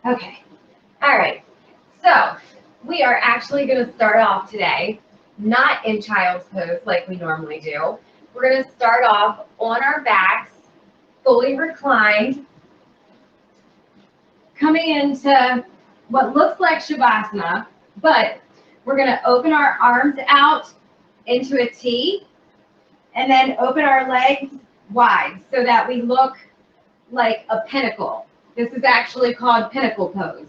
Okay. All right. So we are actually going to start off today, not in child's pose like we normally do. We're going to start off on our backs, fully reclined, coming into what looks like Shavasana, but we're going to open our arms out into a T and then open our legs wide so that we look like a pinnacle. This is actually called Pinnacle Pose.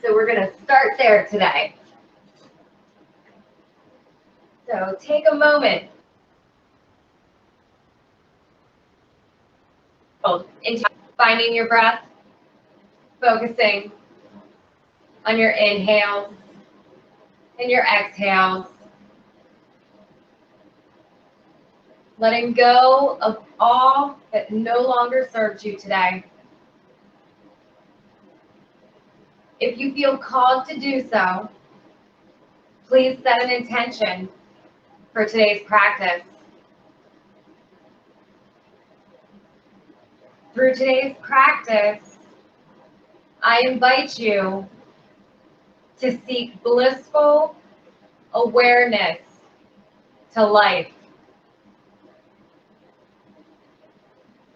So we're going to start there today. So take a moment into finding your breath, focusing on your inhales and your exhales. Letting go of all that no longer serves you today. If you feel called to do so, please set an intention for today's practice. Through today's practice, I invite you to seek blissful awareness to life.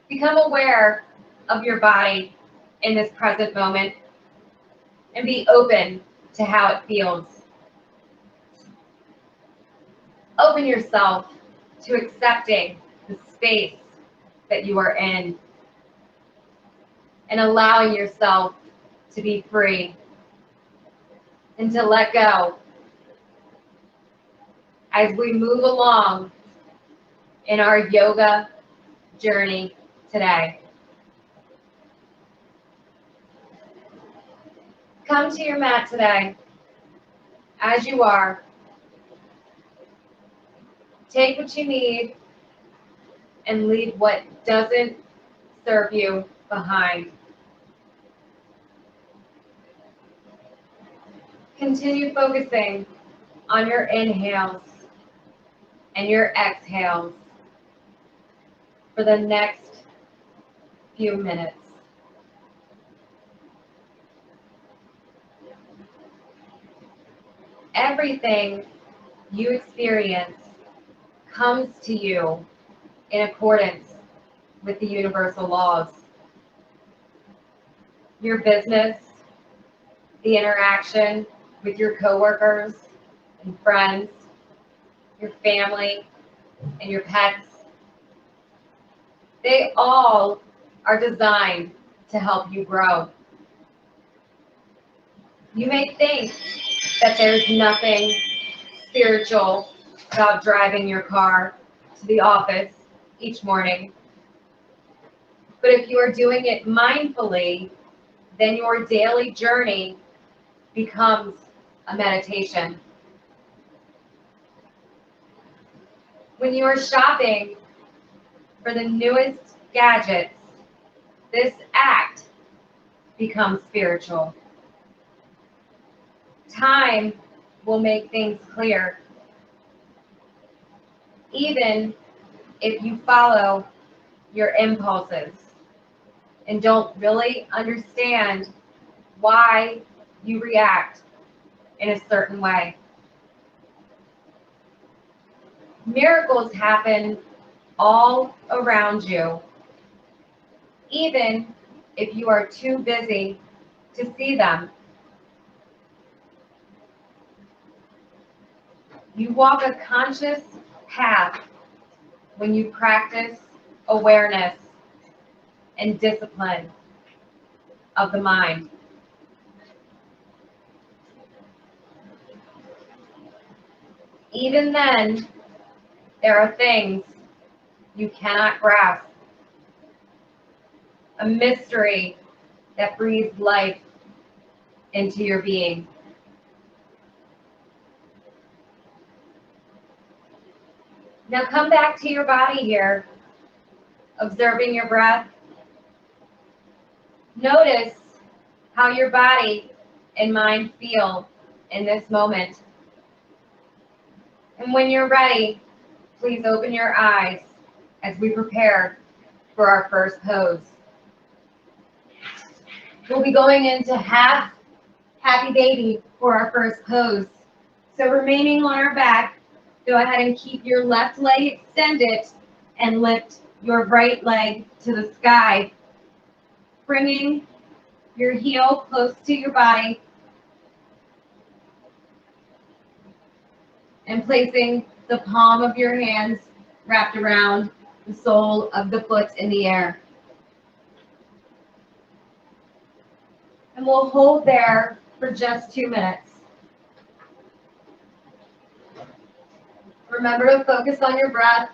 Become aware of your body in this present moment and be open to how it feels. Open yourself to accepting the space that you are in and allowing yourself to be free and to let go as we move along in our yoga journey today. Come to your mat today as you are. Take what you need and leave what doesn't serve you behind. Continue focusing on your inhales and your exhales for the next few minutes. Everything you experience comes to you in accordance with the universal laws. Your business, the interaction with your coworkers and friends, your family, and your pets, they all are designed to help you grow. You may think that there's nothing spiritual about driving your car to the office each morning. But if you are doing it mindfully, then your daily journey becomes a meditation. When you are shopping for the newest gadgets, this act becomes spiritual. Time will make things clear. Even if you follow your impulses and don't really understand why you react in a certain way. Miracles happen all around you, even if you are too busy to see them. You walk a conscious path when you practice awareness and discipline of the mind. Even then, there are things you cannot grasp. A mystery that breathes life into your being. Now come back to your body here, observing your breath. Notice how your body and mind feel in this moment. And when you're ready, please open your eyes as we prepare for our first pose. We'll be going into half happy baby for our first pose. So remaining on our back, go ahead and keep your left leg extended and lift your right leg to the sky, bringing your heel close to your body and placing the palm of your hands wrapped around the sole of the foot in the air. And we'll hold there for just 2 minutes. Remember to focus on your breath.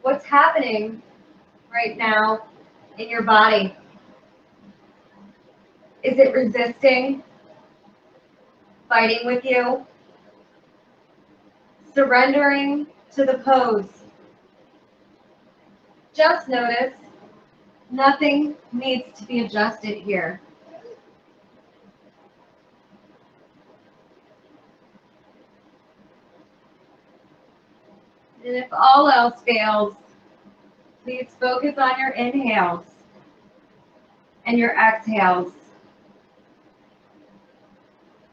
What's happening right now in your body? Is it resisting, fighting with you, surrendering to the pose? Just notice, nothing needs to be adjusted here. And if all else fails, please focus on your inhales and your exhales.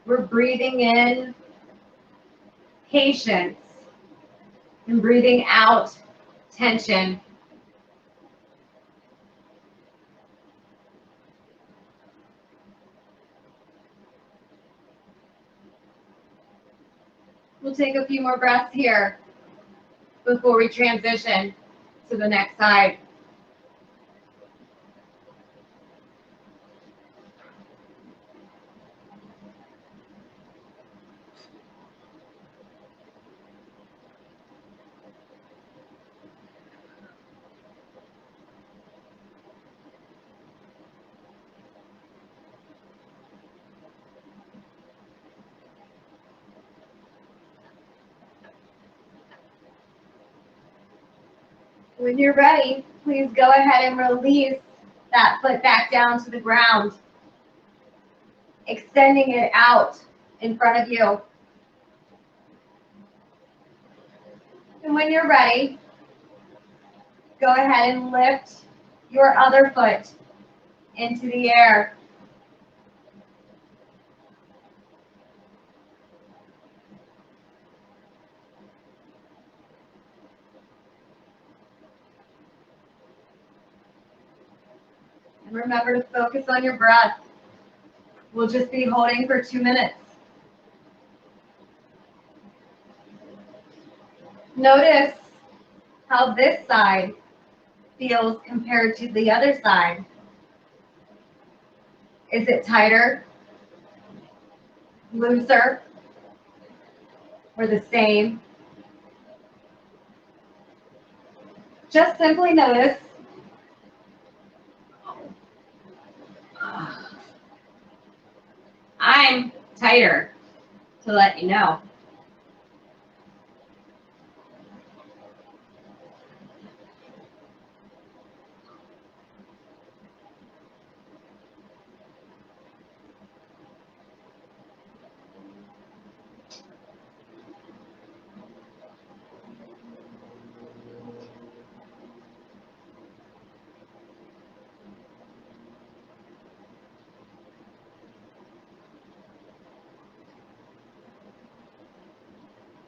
We're breathing in patience and breathing out tension. We'll take a few more breaths here before we transition to the next side. When you're ready, please go ahead and release that foot back down to the ground, extending it out in front of you. And when you're ready, go ahead and lift your other foot into the air. And remember to focus on your breath. We'll just be holding for 2 minutes. Notice how this side feels compared to the other side. Is it tighter, looser, or the same? Just simply notice. I'm tighter, to let you know.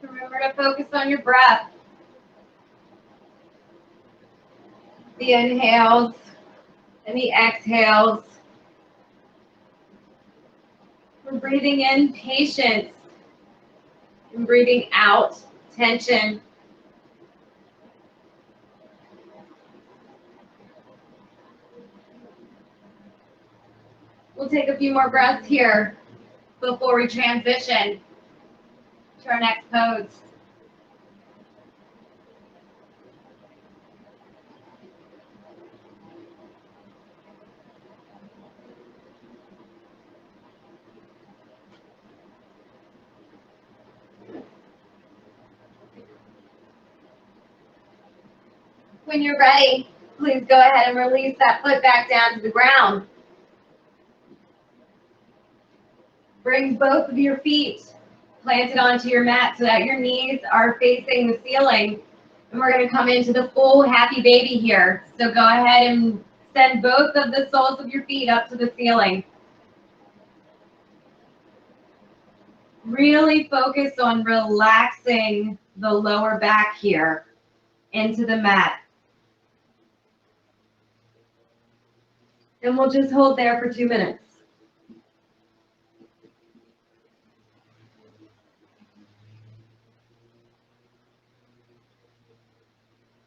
Remember to focus on your breath. The inhales and the exhales. We're breathing in patience and breathing out tension. We'll take a few more breaths here before we transition to our next pose. When you're ready, please go ahead and release that foot back down to the ground. Bring both of your feet planted onto your mat so that your knees are facing the ceiling. And we're going to come into the full happy baby here. So go ahead and send both of the soles of your feet up to the ceiling. Really focus on relaxing the lower back here into the mat. And we'll just hold there for 2 minutes.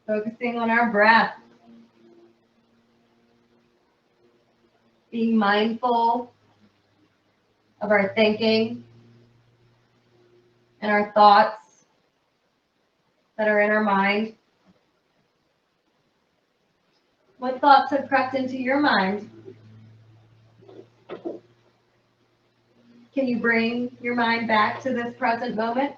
Focusing on our breath. Being mindful of our thinking and our thoughts that are in our mind. What thoughts have crept into your mind? Can you bring your mind back to this present moment?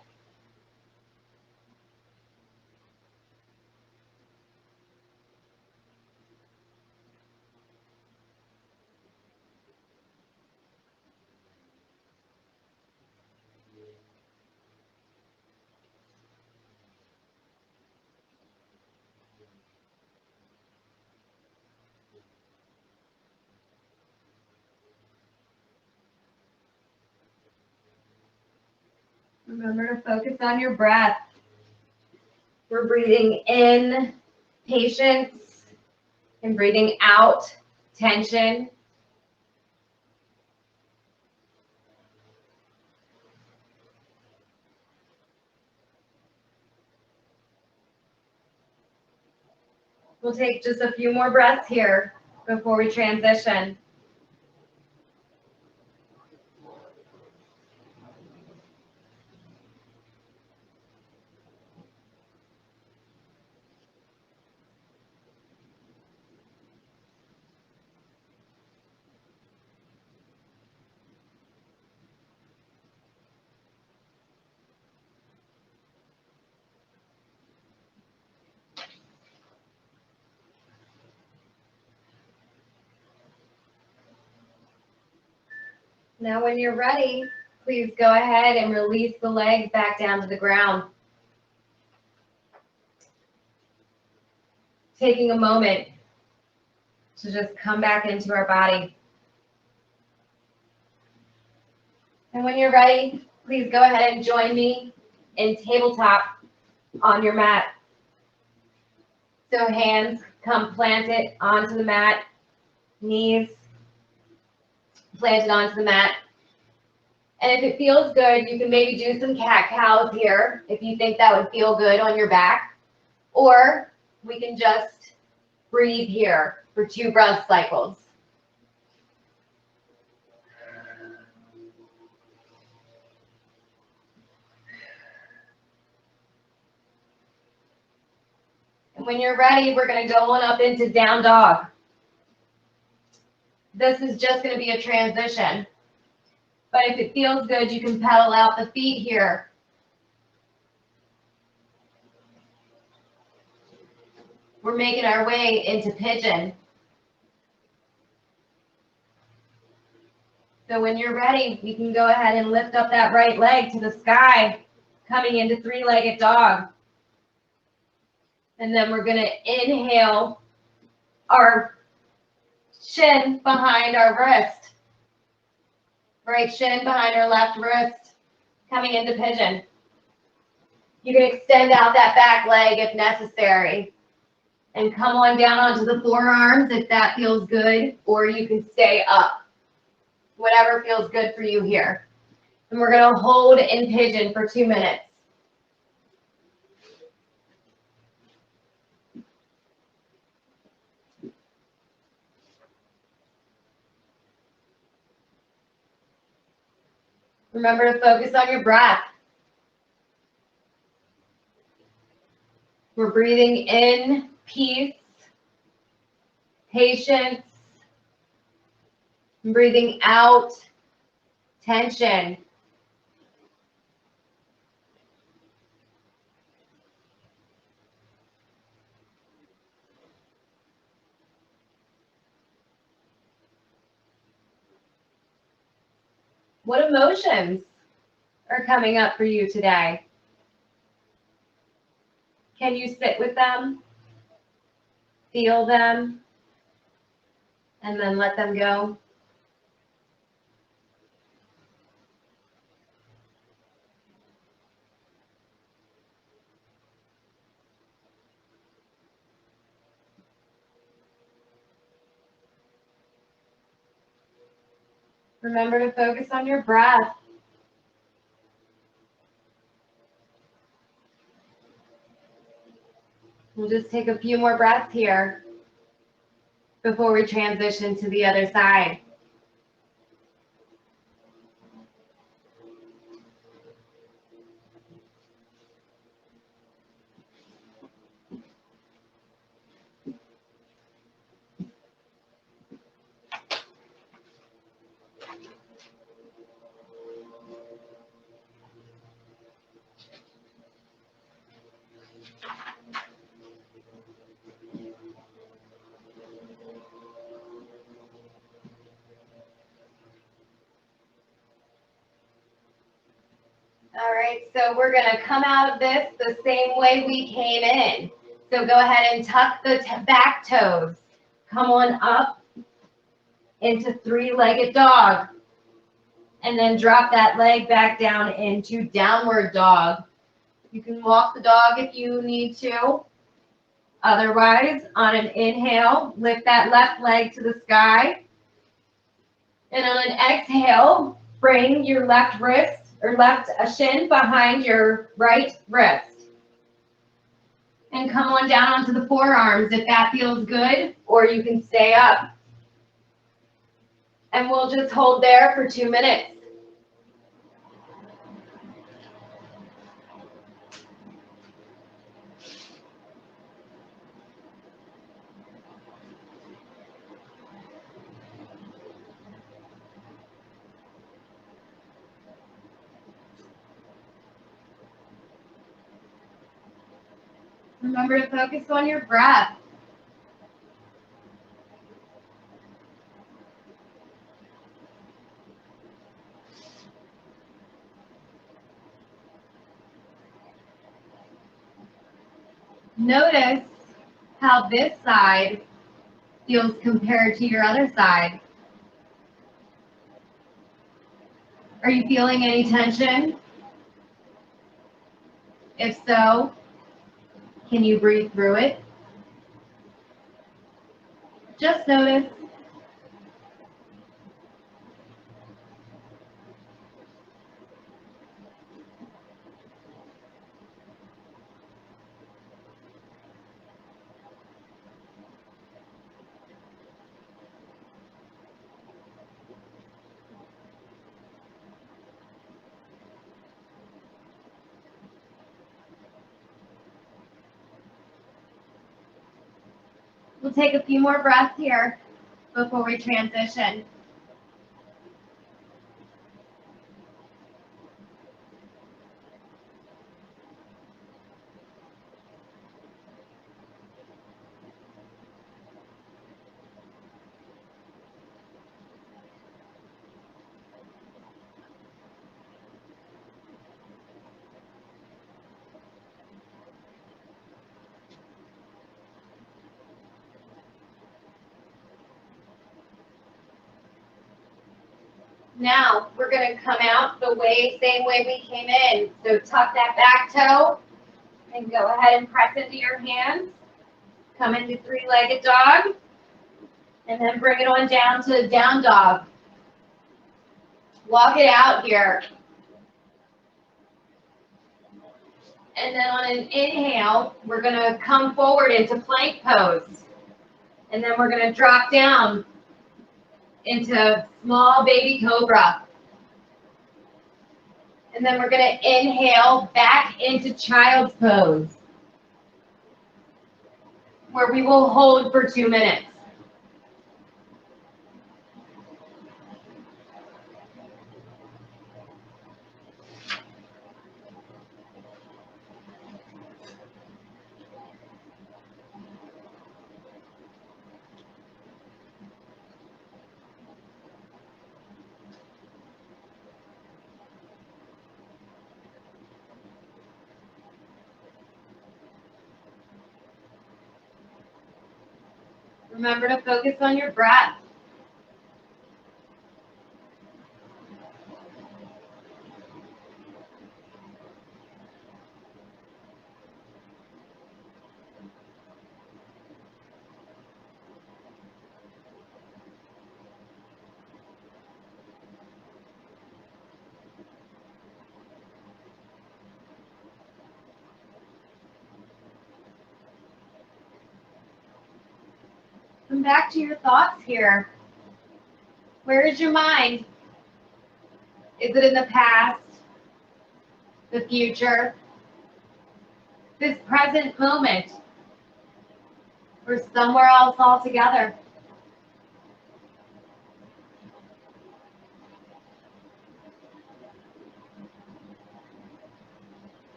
Remember to focus on your breath. We're breathing in patience and breathing out tension. We'll take just a few more breaths here before we transition. Now when you're ready, please go ahead and release the legs back down to the ground. Taking a moment to just come back into our body. And when you're ready, please go ahead and join me in tabletop on your mat. So hands come planted onto the mat, knees planted onto the mat. And if it feels good, you can maybe do some cat-cows here if you think that would feel good on your back. Or we can just breathe here for 2 breath cycles. And when you're ready, we're going to go on up into down dog. This is just going to be a transition. But if it feels good, you can pedal out the feet here. We're making our way into pigeon. So when you're ready, you can go ahead and lift up that right leg to the sky, coming into 3-legged dog. And then we're going to inhale our shin behind our wrist. Right shin behind our left wrist, coming into pigeon. You can extend out that back leg if necessary. And come on down onto the forearms if that feels good, or you can stay up. Whatever feels good for you here. And we're going to hold in pigeon for 2 minutes. Remember to focus on your breath. We're breathing in peace, patience, and breathing out tension. What emotions are coming up for you today? Can you sit with them, feel them, and then let them go? Remember to focus on your breath. We'll just take a few more breaths here before we transition to the other side. All right, so we're going to come out of this the same way we came in. So go ahead and tuck the back toes. Come on up into three-legged dog. And then drop that leg back down into downward dog. You can walk the dog if you need to. Otherwise, on an inhale, lift that left leg to the sky. And on an exhale, bring your left wrist or left shin behind your right wrist. And come on down onto the forearms if that feels good, or you can stay up. And we'll just hold there for 2 minutes. Remember to focus on your breath. Notice how this side feels compared to your other side. Are you feeling any tension? If so, can you breathe through it? Just notice. We'll take a few more breaths here before we transition. Now, we're going to come out the same way we came in. So tuck that back toe and go ahead and press into your hands. Come into three-legged dog. And then bring it on down to down dog. Walk it out here. And then on an inhale, we're going to come forward into plank pose. And then we're going to drop down into small baby cobra. And then we're going to inhale back into child's pose, where we will hold for 2 minutes. Remember to focus on your breath. Come back to your thoughts here. Where is your mind? Is it in the past, the future, this present moment, or somewhere else altogether?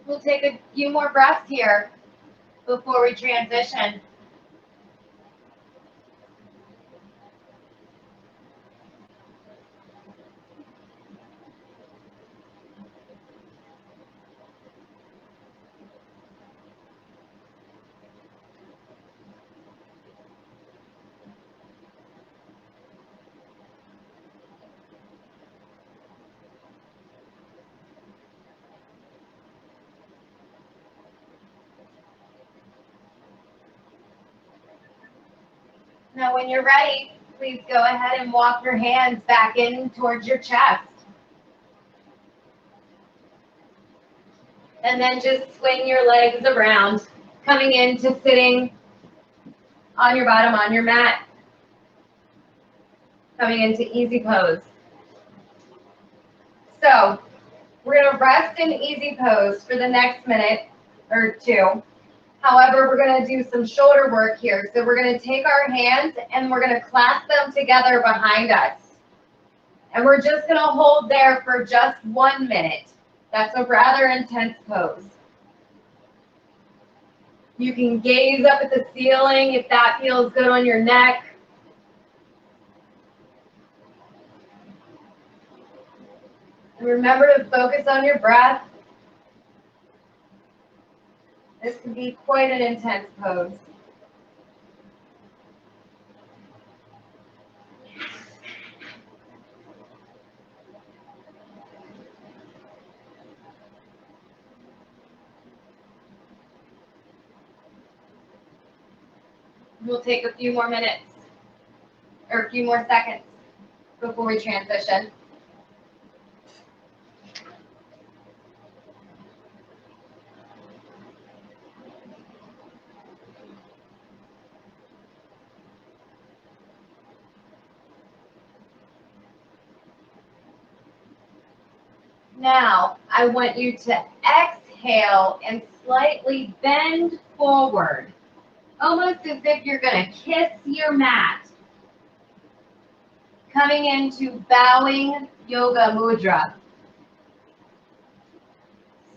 We'll take a few more breaths here before we transition. Now, when you're ready, please go ahead and walk your hands back in towards your chest. And then just swing your legs around, coming into sitting on your bottom on your mat, coming into easy pose. So, we're going to rest in easy pose for the next minute or two. However, we're going to do some shoulder work here. So we're going to take our hands and we're going to clasp them together behind us. And we're just going to hold there for just 1 minute. That's a rather intense pose. You can gaze up at the ceiling if that feels good on your neck. And remember to focus on your breath. This can be quite an intense pose. We'll take a few more minutes or a few more seconds before we transition. Now, I want you to exhale and slightly bend forward, almost as if you're going to kiss your mat. Coming into bowing yoga mudra.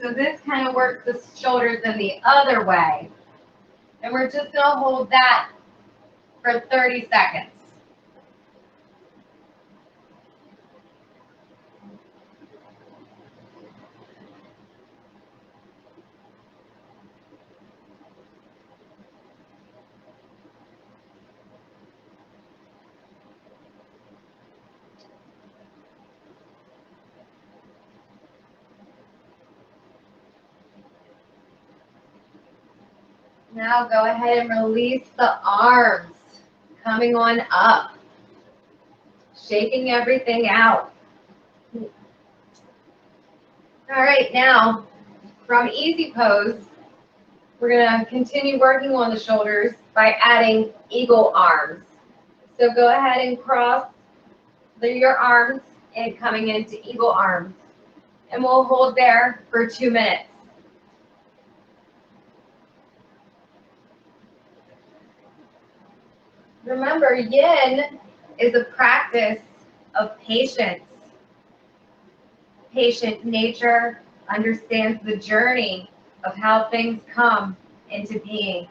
So this kind of works the shoulders in the other way. And we're just going to hold that for 30 seconds. Now go ahead and release the arms, coming on up, shaking everything out. All right, now from easy pose, we're going to continue working on the shoulders by adding eagle arms. So go ahead and cross your arms and coming into eagle arms. And we'll hold there for 2 minutes. Remember, yin is a practice of patience. Patient nature understands the journey of how things come into being.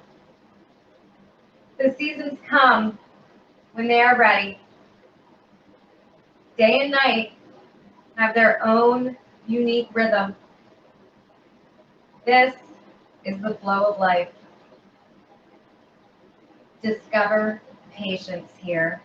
The seasons come when they are ready. Day and night have their own unique rhythm. This is the flow of life. discover patience here.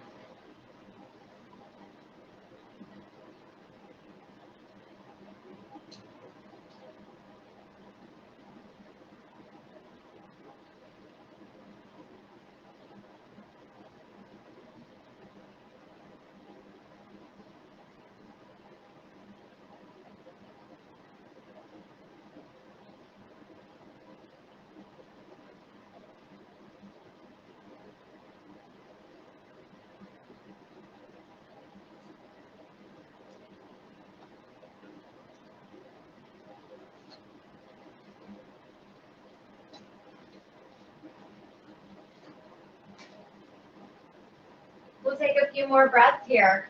We'll take a few more breaths here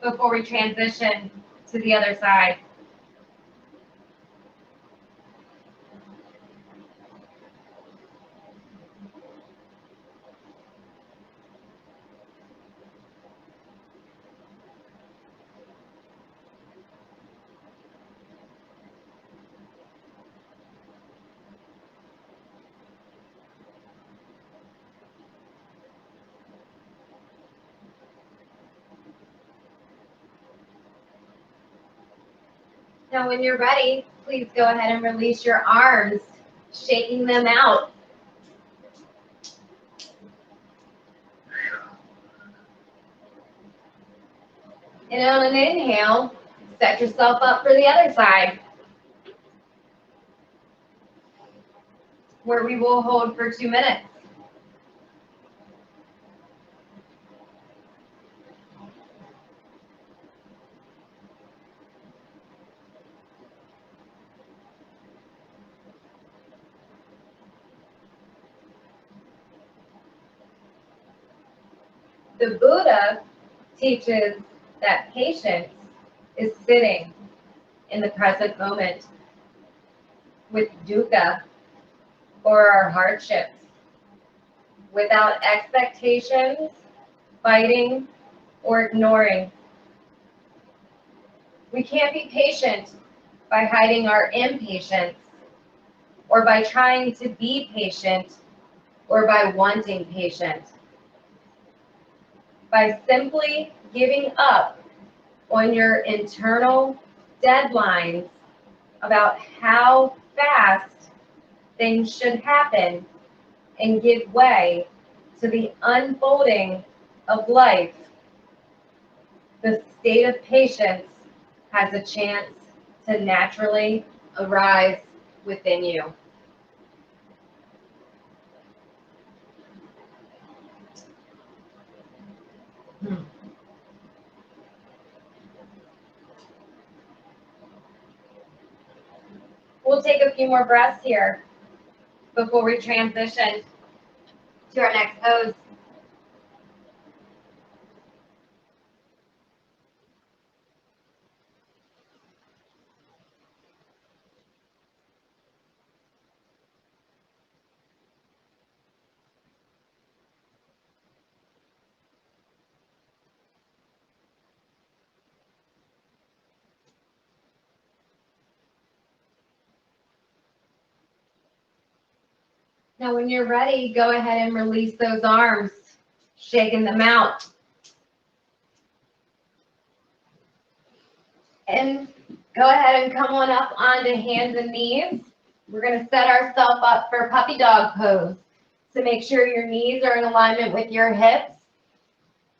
before we transition to the other side. Now, when you're ready, please go ahead and release your arms, shaking them out. And on an inhale, set yourself up for the other side, where we will hold for 2 minutes. The Buddha teaches that patience is sitting in the present moment with dukkha, or our hardships, without expectations, fighting, or ignoring. We can't be patient by hiding our impatience, or by trying to be patient, or by wanting patience. By simply giving up on your internal deadlines about how fast things should happen and give way to the unfolding of life, the state of patience has a chance to naturally arise within you. We'll take a few more breaths here before we transition to our next pose. Now, when you're ready, go ahead and release those arms, shaking them out. And go ahead and come on up onto hands and knees. We're going to set ourselves up for puppy dog pose. So make sure your knees are in alignment with your hips.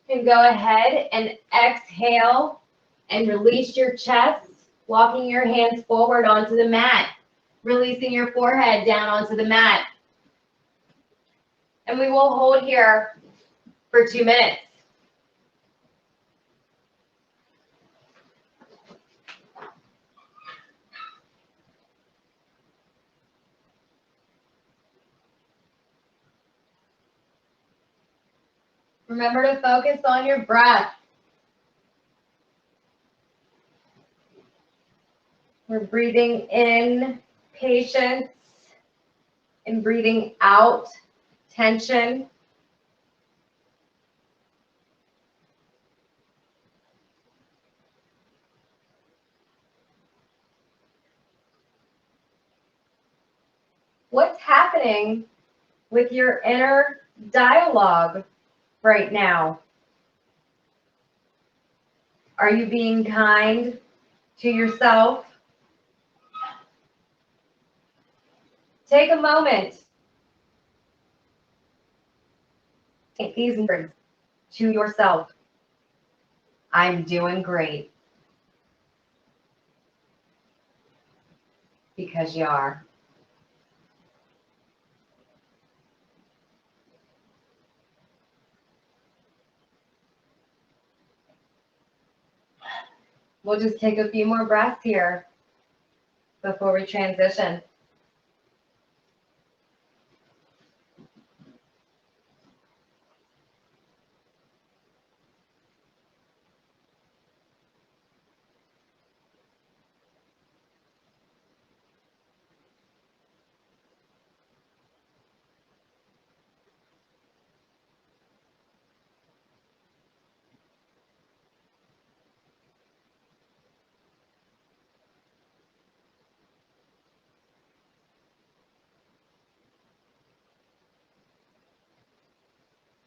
And go ahead and exhale and release your chest, walking your hands forward onto the mat, releasing your forehead down onto the mat. And we will hold here for 2 minutes. Remember to focus on your breath. We're breathing in patience and breathing out tension. What's happening with your inner dialogue right now? Are you being kind to yourself? Take a moment. Take these words to yourself. I'm doing great. Because you are. We'll just take a few more breaths here before we transition.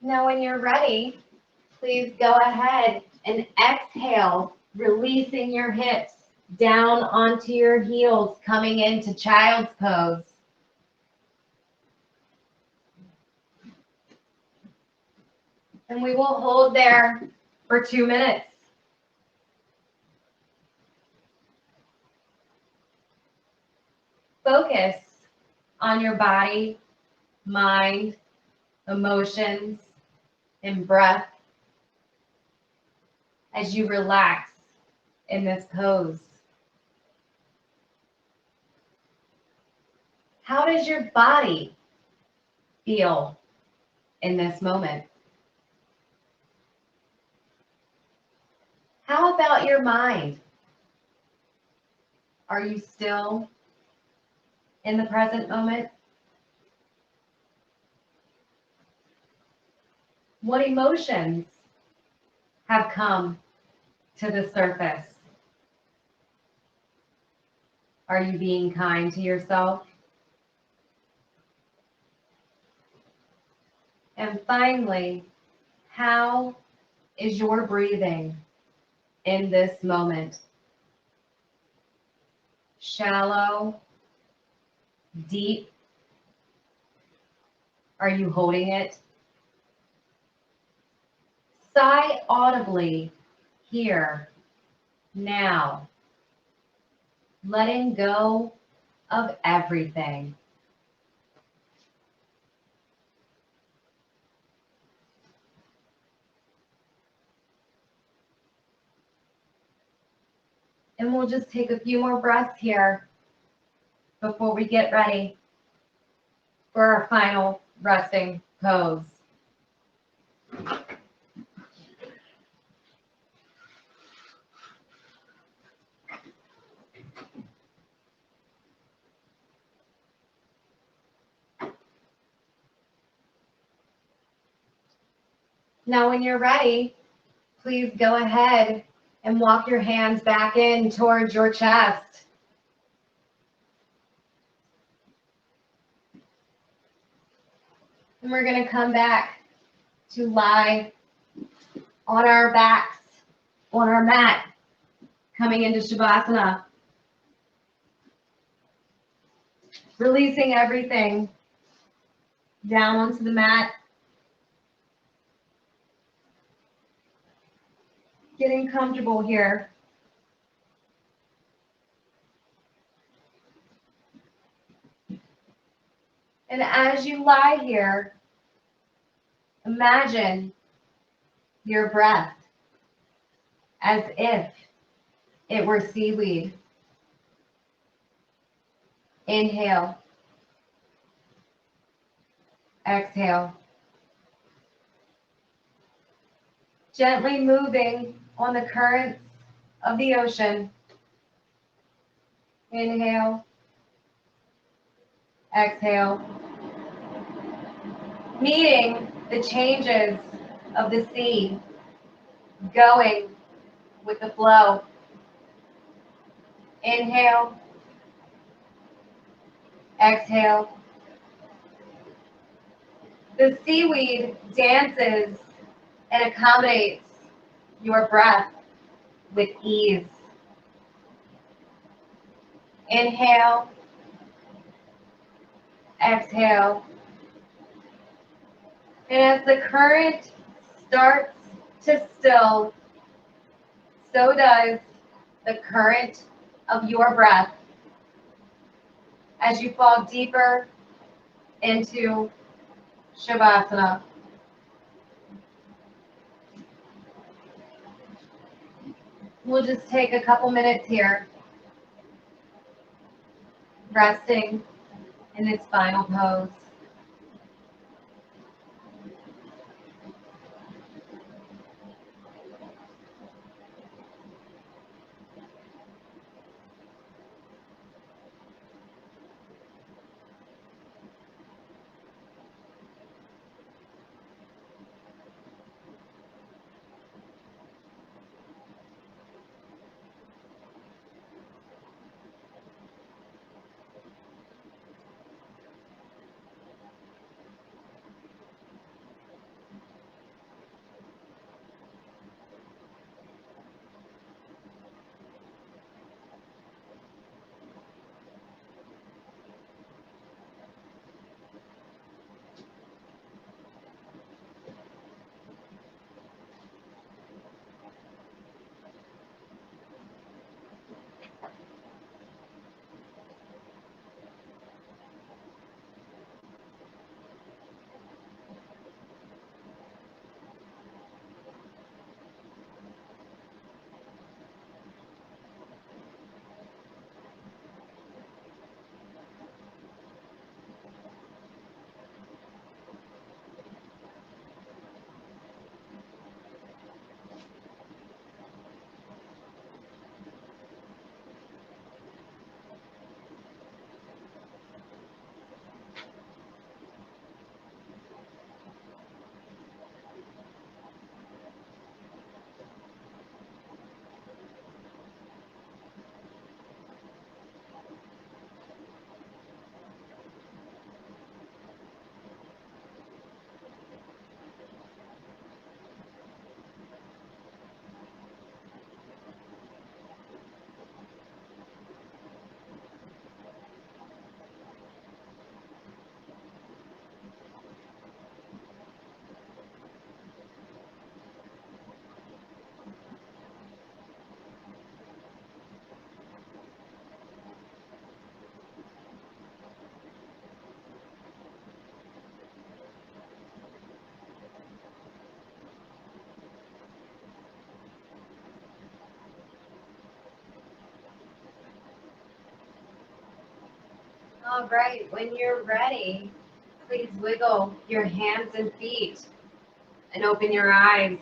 Now, when you're ready, please go ahead and exhale, releasing your hips down onto your heels, coming into child's pose. And we will hold there for 2 minutes. Focus on your body, mind, emotions, and breath as you relax in this pose. How does your body feel in this moment? How about your mind? Are you still in the present moment? What emotions have come to the surface? Are you being kind to yourself? And finally, how is your breathing in this moment? Shallow, deep? Are you holding it? Sigh audibly here, now, letting go of everything. And we'll just take a few more breaths here before we get ready for our final resting pose. Now, when you're ready, please go ahead and walk your hands back in towards your chest. And we're going to come back to lie on our backs, on our mat, coming into Shavasana. Releasing everything down onto the mat. Getting comfortable here. And as you lie here, imagine your breath as if it were seaweed. Inhale. Exhale. Gently moving on the currents of the ocean. Inhale. Exhale. Meeting the changes of the sea, going with the flow. Inhale. Exhale. The seaweed dances and accommodates your breath with ease. Inhale, exhale. And as the current starts to still, so does the current of your breath as you fall deeper into Shavasana. We'll just take a couple minutes here, resting in its final pose. All right, when you're ready, please wiggle your hands and feet and open your eyes.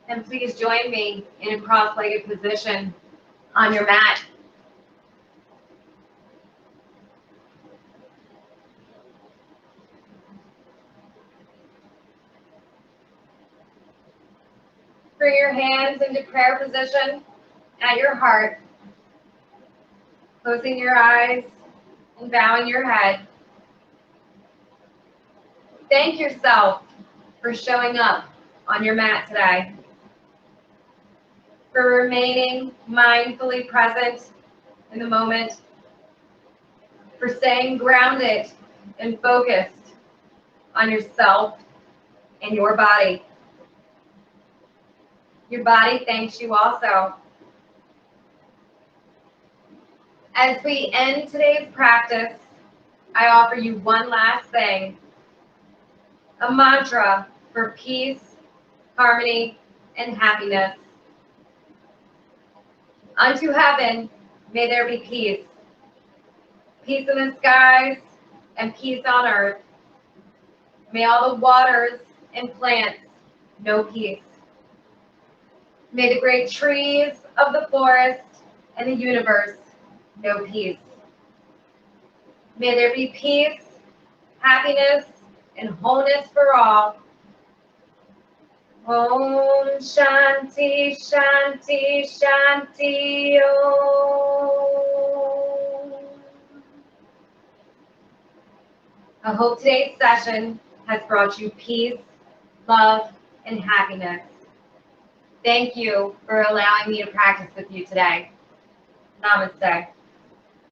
And please join me in a cross-legged position on your mat. Bring your hands into prayer position at your heart, closing your eyes and bowing your head. Thank yourself for showing up on your mat today, for remaining mindfully present in the moment, for staying grounded and focused on yourself and your body. Your body thanks you also. As we end today's practice, I offer you one last thing, a mantra for peace, harmony, and happiness. Unto heaven, may there be peace. Peace in the skies and peace on earth. May all the waters and plants know peace. May the great trees of the forest and the universe know peace. May there be peace, happiness, and wholeness for all. Om Shanti Shanti Shanti Om. I hope today's session has brought you peace, love, and happiness. Thank you for allowing me to practice with you today. Namaste.